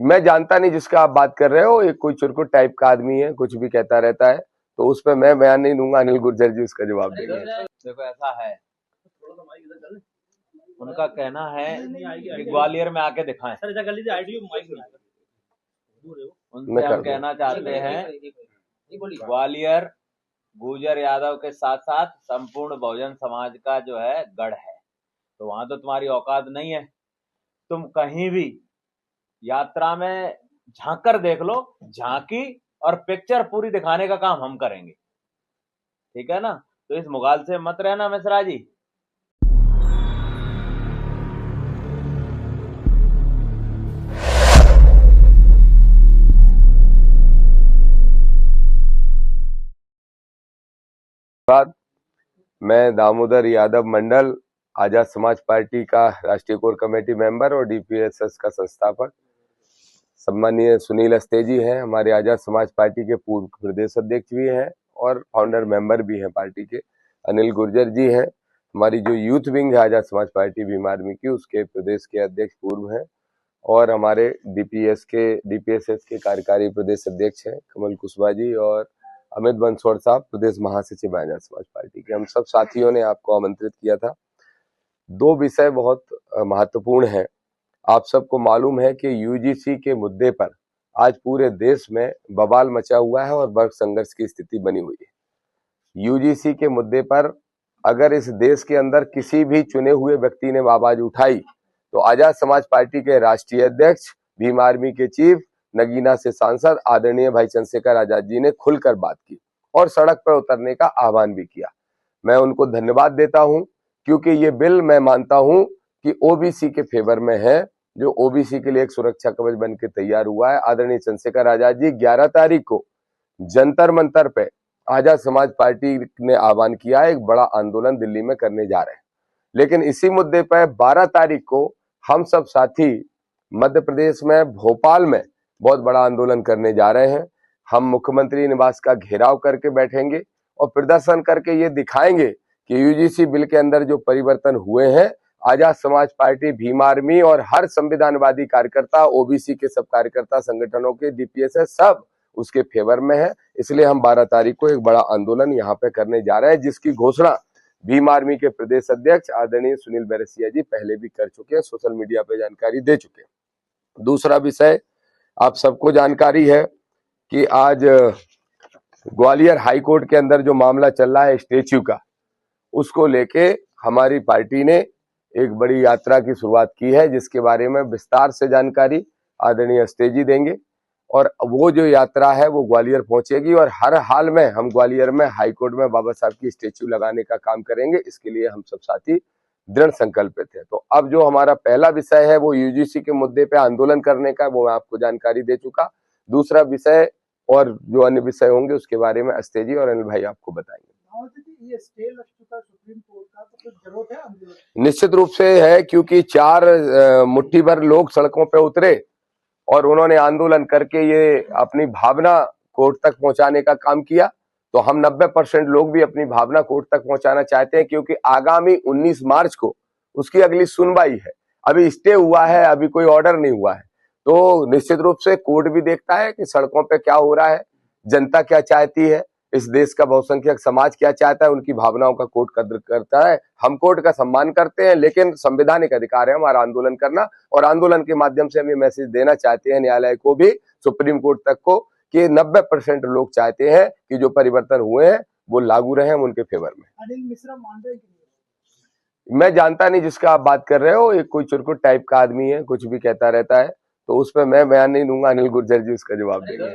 मैं जानता नहीं जिसका आप बात कर रहे हो, एक कोई चुरकुट टाइप का आदमी है, कुछ भी कहता रहता है, तो उस पर मैं बयान नहीं दूंगा। अनिल गुर्जर जी उसका जवाब देंगे। देखो ऐसा है, उनका कहना है कि ग्वालियर में आके दिखाएं। उनसे हम कहना चाहते हैं ग्वालियर गुर्जर यादव के साथ साथ संपूर्ण बहुजन समाज का जो है गढ़ है, तो वहां तो तुम्हारी औकात नहीं है। तुम कहीं भी यात्रा में झांक कर देख लो, झांकी और पिक्चर पूरी दिखाने का काम हम करेंगे, ठीक है ना। तो इस मुगाल से मत रहना मिश्रा जी। बाद मैं दामोदर यादव मंडल, आजाद समाज पार्टी का राष्ट्रीय कोर कमेटी मेंबर और डीपीएसएस का संस्थापक सम्मानीय सुनील अस्तेजी हैं, हमारे आजाद समाज पार्टी के पूर्व प्रदेश अध्यक्ष भी हैं और फाउंडर मेंबर भी हैं पार्टी के। अनिल गुर्जर जी हैं, हमारी जो यूथ विंग है आजाद समाज पार्टी भीम आर्मी की, उसके प्रदेश के अध्यक्ष पूर्व हैं। और हमारे डीपीएसएस के कार्यकारी प्रदेश अध्यक्ष हैं कमल कुशवाहा जी, और अमित बंसोड़ साहब प्रदेश महासचिव आजाद समाज पार्टी के। हम सब साथियों ने आपको आमंत्रित किया था। दो विषय बहुत महत्वपूर्ण है। आप सबको मालूम है कि यूजीसी के मुद्दे पर आज पूरे देश में बवाल मचा हुआ है और वर्ग संघर्ष की स्थिति बनी हुई है। यूजीसी के मुद्दे पर अगर इस देश के अंदर किसी भी चुने हुए व्यक्ति ने आवाज उठाई तो आजाद समाज पार्टी के राष्ट्रीय अध्यक्ष, भीम आर्मी के चीफ, नगीना से सांसद आदरणीय भाई चंद्रशेखर आजाद जी ने खुलकर बात की और सड़क पर उतरने का आह्वान भी किया। मैं उनको धन्यवाद देता हूं, क्योंकि ये बिल मैं मानता हूं कि ओबीसी के फेवर में है, जो ओबीसी के लिए एक सुरक्षा कवच बन के तैयार हुआ है। आदरणीय चंद्रशेखर आजाद जी 11 तारीख को जंतर मंतर पे आजाद समाज पार्टी ने आह्वान किया है, एक बड़ा आंदोलन दिल्ली में करने जा रहे हैं। लेकिन इसी मुद्दे पर 12 तारीख को हम सब साथी मध्य प्रदेश में भोपाल में बहुत बड़ा आंदोलन करने जा रहे हैं। हम मुख्यमंत्री निवास का घेराव करके बैठेंगे और प्रदर्शन करके ये दिखाएंगे कि यूजीसी बिल के अंदर जो परिवर्तन हुए हैं, आजाद समाज पार्टी, भीम आर्मी और हर संविधानवादी कार्यकर्ता, ओबीसी के सब कार्यकर्ता संगठनों के, डीपीएसएस सब उसके फेवर में है। इसलिए हम 12 तारीख को एक बड़ा आंदोलन यहाँ पे करने जा रहे हैं, जिसकी घोषणा भीम आर्मी के प्रदेश अध्यक्ष आदरणीय सुनील बैरसिया जी पहले भी कर चुके हैं, सोशल मीडिया पे जानकारी दे चुके हैं। दूसरा विषय, आप सबको जानकारी है कि आज ग्वालियर हाई कोर्ट के अंदर जो मामला चल रहा है स्टैच्यू का, उसको लेके हमारी पार्टी ने एक बड़ी यात्रा की शुरुआत की है, जिसके बारे में विस्तार से जानकारी आदरणीय अस्तेजी देंगे। और वो जो यात्रा है वो ग्वालियर पहुंचेगी और हर हाल में हम ग्वालियर में हाई कोर्ट में बाबा साहब की स्टैच्यू लगाने का काम करेंगे। इसके लिए हम सब साथी दृढ़ संकल्पित है। तो अब जो हमारा पहला विषय है वो यूजीसी के मुद्दे पे आंदोलन करने का, वो मैं आपको जानकारी दे चुका। दूसरा विषय और जो अन्य विषय होंगे उसके बारे में अस्तेजी और अनिल भाई आपको बताएंगे। ये स्टे लग चुका सुप्रीम कोर्ट का, तो फिर जरूरत है आंदोलन? निश्चित रूप से है, क्योंकि 4 मुट्ठी भर लोग सड़कों पे उतरे और उन्होंने आंदोलन करके ये अपनी भावना कोर्ट तक पहुंचाने का काम किया। तो हम 90% लोग भी अपनी भावना कोर्ट तक पहुंचाना चाहते हैं, क्योंकि आगामी 19 मार्च को उसकी अगली सुनवाई है। अभी स्टे हुआ है, अभी कोई ऑर्डर नहीं हुआ है। तो निश्चित रूप से कोर्ट भी देखता है कि सड़कों पे क्या हो रहा है, जनता क्या चाहती है, इस देश का बहुसंख्यक समाज क्या चाहता है, उनकी भावनाओं का कोर्ट कद्र करता है। हम कोर्ट का सम्मान करते हैं, लेकिन संवैधानिक अधिकार है हमारा आंदोलन करना, और आंदोलन के माध्यम से हम ये मैसेज देना चाहते हैं न्यायालय को भी, सुप्रीम कोर्ट तक को, कि 90% लोग चाहते हैं कि जो परिवर्तन हुए हैं वो लागू रहे, हम उनके फेवर में। अनिल मिश्रा मान रहे हैं? मैं जानता नहीं जिसका आप बात कर रहे हो, एक कोई चुरकुट टाइप का आदमी है, कुछ भी कहता रहता है, तो उस पर मैं बयान नहीं दूंगा। अनिल गुर्जर जी उसका जवाब देंगे।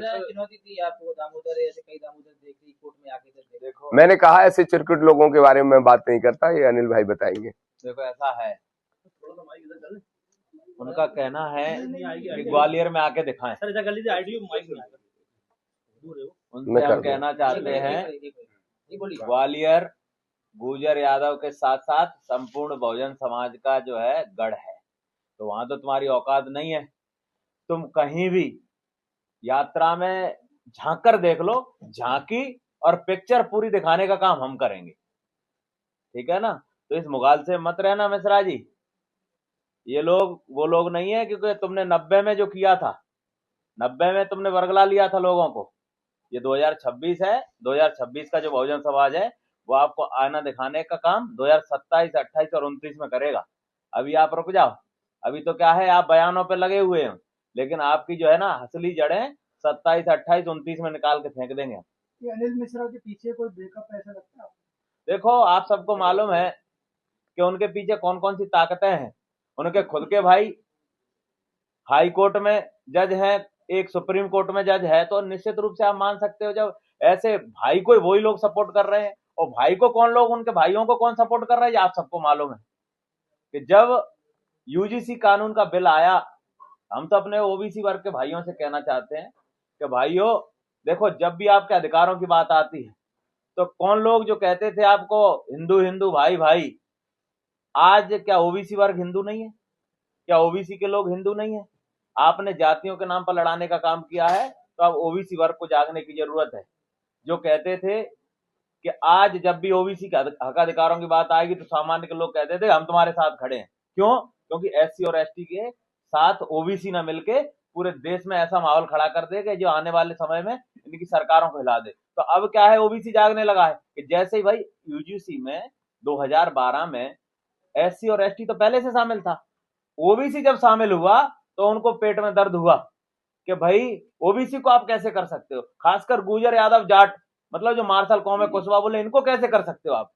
मैंने कहा ऐसे चिरकुट लोगों के बारे में मैं बात नहीं करता, ये अनिल भाई बताएंगे। देखो ऐसा है, उनका कहना है कि ग्वालियर में आके दिखाएं। उनसे हम कहना चाहते हैं ग्वालियर गुर्जर यादव के साथ साथ संपूर्ण बहुजन समाज का जो है गढ़ है, तो वहां तो तुम्हारी औकात नहीं है। तुम कहीं भी यात्रा में झांक कर देख लो, झांकी और पिक्चर पूरी दिखाने का काम हम करेंगे, ठीक है ना। तो इस मुगाल से मत रहना मिश्रा जी। ये लोग वो लोग नहीं है, क्योंकि तुमने 90 में जो किया था 90 में तुमने वर्गला लिया था लोगों को। ये 2026 है, 2026 का जो बहुजन समाज है वो आपको आईना दिखाने का काम 2027, 28 और 29 में करेगा। अभी आप रुक जाओ। अभी तो क्या है, आप बयानों पे लगे हुए हैं, लेकिन आपकी जो है ना असली जड़ें 27, 28, 29 में निकाल के फेंक देंगे। कि अनिल मिश्रा के पीछे कोई ब्रेकअप ऐसा लगता है आपको? देखो, आप सबको मालूम है कि उनके पीछे कौन कौन सी ताकतें हैं। उनके खुद के भाई हाई कोर्ट में जज है, एक सुप्रीम कोर्ट में जज है, तो निश्चित रूप से आप मान सकते हो जब ऐसे भाई को वही लोग सपोर्ट कर रहे हैं। और भाई को कौन लोग, उनके भाइयों को कौन सपोर्ट कर रहा है, ये आप सबको मालूम है कि जब यूजीसी कानून का बिल आया, हम तो अपने ओबीसी वर्ग के भाइयों से कहना चाहते हैं कि भाइयों देखो, जब भी आपके अधिकारों की बात आती है तो कौन लोग जो कहते थे आपको हिंदू हिंदू भाई भाई, आज क्या ओबीसी वर्ग हिंदू नहीं है? क्या ओबीसी के लोग हिंदू नहीं है? आपने जातियों के नाम पर लड़ाने का काम किया है, तो अब ओबीसी वर्ग को जागने की जरूरत है। जो कहते थे कि आज जब भी ओबीसी के हक अधिकारों की बात आएगी तो सामान्य के लोग कहते थे हम तुम्हारे साथ खड़े हैं। क्यों? क्योंकि एससी और एसटी के साथ ओबीसी ना मिलके पूरे देश में ऐसा माहौल खड़ा कर दे कि जो आने वाले समय में इनकी सरकारों को हिला दे। तो अब क्या है, ओबीसी जागने लगा है कि जैसे ही भाई यूजीसी में 2012 में एससी और एसटी तो पहले से शामिल था, ओबीसी जब शामिल हुआ तो उनको पेट में दर्द हुआ कि भाई ओबीसी को आप कैसे कर सकते हो, खासकर गुजर यादव जाट, मतलब जो मार्शल कौम है कुशवा बोले, इनको कैसे कर सकते हो आप?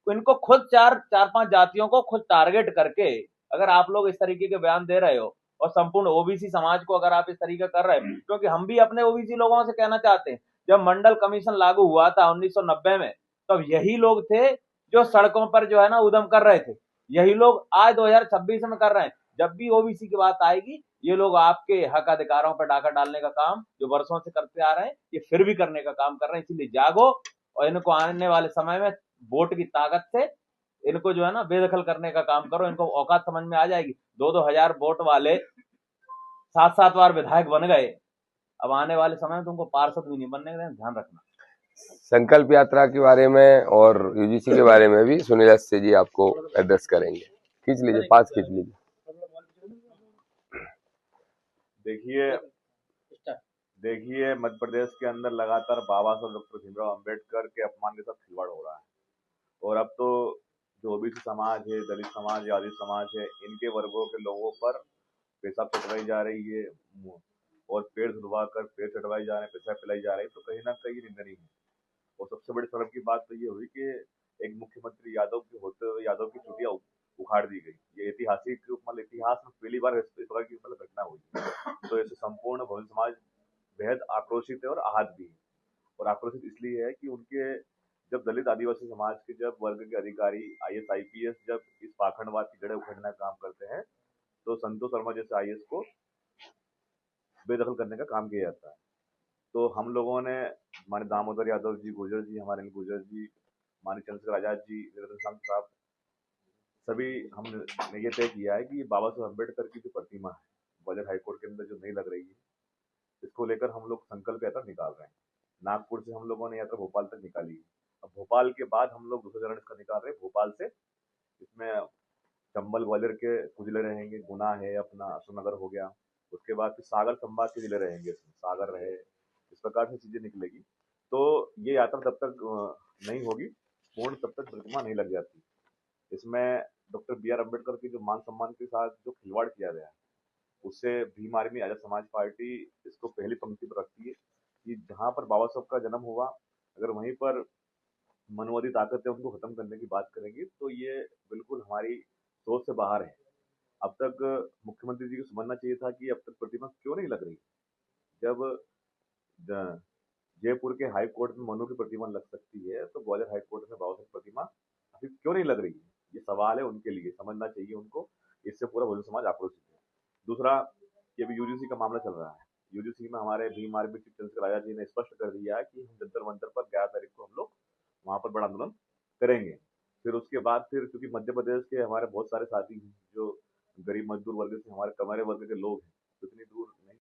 इनको खुद चार चार पांच जातियों को खुद टारगेट करके अगर आप लोग इस तरीके के बयान दे रहे हो और संपूर्ण ओबीसी समाज को अगर आप इस तरीके कर रहे हो, क्योंकि हम भी अपने ओबीसी लोगों से कहना चाहते हैं, जब मंडल कमीशन लागू हुआ था 1990 में, तब यही लोग थे जो सड़कों पर जो है ना उद्यम कर रहे थे। यही लोग आज 2026 में कर रहे हैं। जब भी ओबीसी की बात आएगी, ये लोग आपके हक अधिकारों पर डाका डालने का काम जो वर्षों से करते आ रहे हैं, ये फिर भी करने का काम कर रहे हैं। इसलिए जागो और इनको आने वाले समय में वोट की ताकत से इनको जो है ना बेदखल करने का काम करो। इनको औकात समझ में आ जाएगी। 2-2 हजार वोट वाले 7-7 बार विधायक बन गए, अब आने वाले समय में तुमको पार्षद भी नहीं बनने देंगे, ध्यान रखना। संकल्प यात्रा के बारे में और यूजीसी के बारे में भी सुनील अस्ते जी आपको एड्रेस करेंगे। खींच लीजिए, पास खींच लीजिए। देखिए मध्य प्रदेश के अंदर लगातार बाबा साहब डॉक्टर भीमराव अंबेडकर के अपमान के साथ खिलवाड़ हो रहा है। और अब तो जो ओबीसी समाज है, दलित समाज है, आदिवासी समाज है, इनके वर्गों के लोगों पर पेशाब चटवाई जा रही है और पेड़ धुलवा कर पेड़ चटवाई जा रहे हैं, पेशाब पिलाई जा रही है, तो कहीं ना कहीं निंदनीय है। और सबसे बड़ी शर्म की बात तो ये हुई कि एक मुख्यमंत्री यादव के होते हुए यादव की चुटिया उखाड़ दी गई। ये ऐतिहासिक, मतलब इतिहास में पहली बार इस प्रकार की घटना हुई। तो ऐसे संपूर्ण बहुजन समाज बेहद आक्रोशित है और आहत भी है। और आक्रोशित इसलिए है कि उनके जब दलित आदिवासी समाज के जब वर्ग के अधिकारी आईएएस आईपीएस जब इस पाखंडवाद की जड़ें उखड़ने का काम करते हैं, तो संतोष शर्मा जैसे आईएएस को बेदखल करने का काम किया जाता है। तो हम लोगों ने, हमारे दामोदर यादव जी, गुर्जर जी, हमारे अनिल गुर्जर जी, माननीय चंद्रशेखर आजाद जी, रतन साहब, सभी हमने ये तय किया है कि बाबा साहब अम्बेडकर की जो प्रतिमा है ग्वालियर हाईकोर्ट के अंदर जो नहीं लग रही है, इसको लेकर हम लोग संकल्प यात्रा निकाल रहे हैं। नागपुर से हम लोगों ने यात्रा भोपाल तक निकाली है। अब भोपाल के बाद हम लोग दूसरा चरण इसका निकाल रहे हैं भोपाल से। इसमें चंबल ग्वालियर के कुछ जिले रहेंगे, गुना है, अपना अशोकनगर हो गया, उसके बाद फिर सागर संभाग के जिले रहेंगे, सागर रहे, इस प्रकार से चीजें निकलेगी। तो ये यात्रा तब तक नहीं होगी पूर्ण, तब तक प्रतिमा नहीं लग जाती। इसमें डॉक्टर BR अम्बेडकर की जो मान सम्मान के साथ जो खिलवाड़ किया गया है, उससे भीम आर्मी आजाद समाज पार्टी इसको पहली पंक्ति पर रखती है कि जहां पर बाबा साहब का जन्म हुआ, अगर वहीं पर मनोवादी ताकतें उनको खत्म करने की बात करेंगी, तो ये बिल्कुल हमारी सोच से बाहर है। अब तक मुख्यमंत्री जी को समझना चाहिए था कि अब तक प्रतिमा क्यों नहीं लग रही। जब जयपुर के हाई कोर्ट में मनु की प्रतिमा लग सकती है, तो ग्वालियर हाई कोर्ट में बाबा साहब की प्रतिमा अभी क्यों नहीं लग रही है? ये सवाल है उनके लिए, समझना चाहिए उनको। इससे पूरा बहुजन समाज आक्रोशित है। दूसरा, ये भी यूजीसी का मामला चल रहा है। यूजीसी में हमारे भीम आर्मी चीफ चंद्रशेखर आजाद जी ने स्पष्ट कर दिया है कि हम जंतर मंतर पर 11 तारीख को हम लोग वहां पर बड़ा आंदोलन करेंगे। फिर उसके बाद फिर क्योंकि मध्य प्रदेश के हमारे बहुत सारे साथी हैं जो गरीब मजदूर वर्ग से, हमारे कमारे वर्ग के लोग हैं, तो इतनी दूर नहीं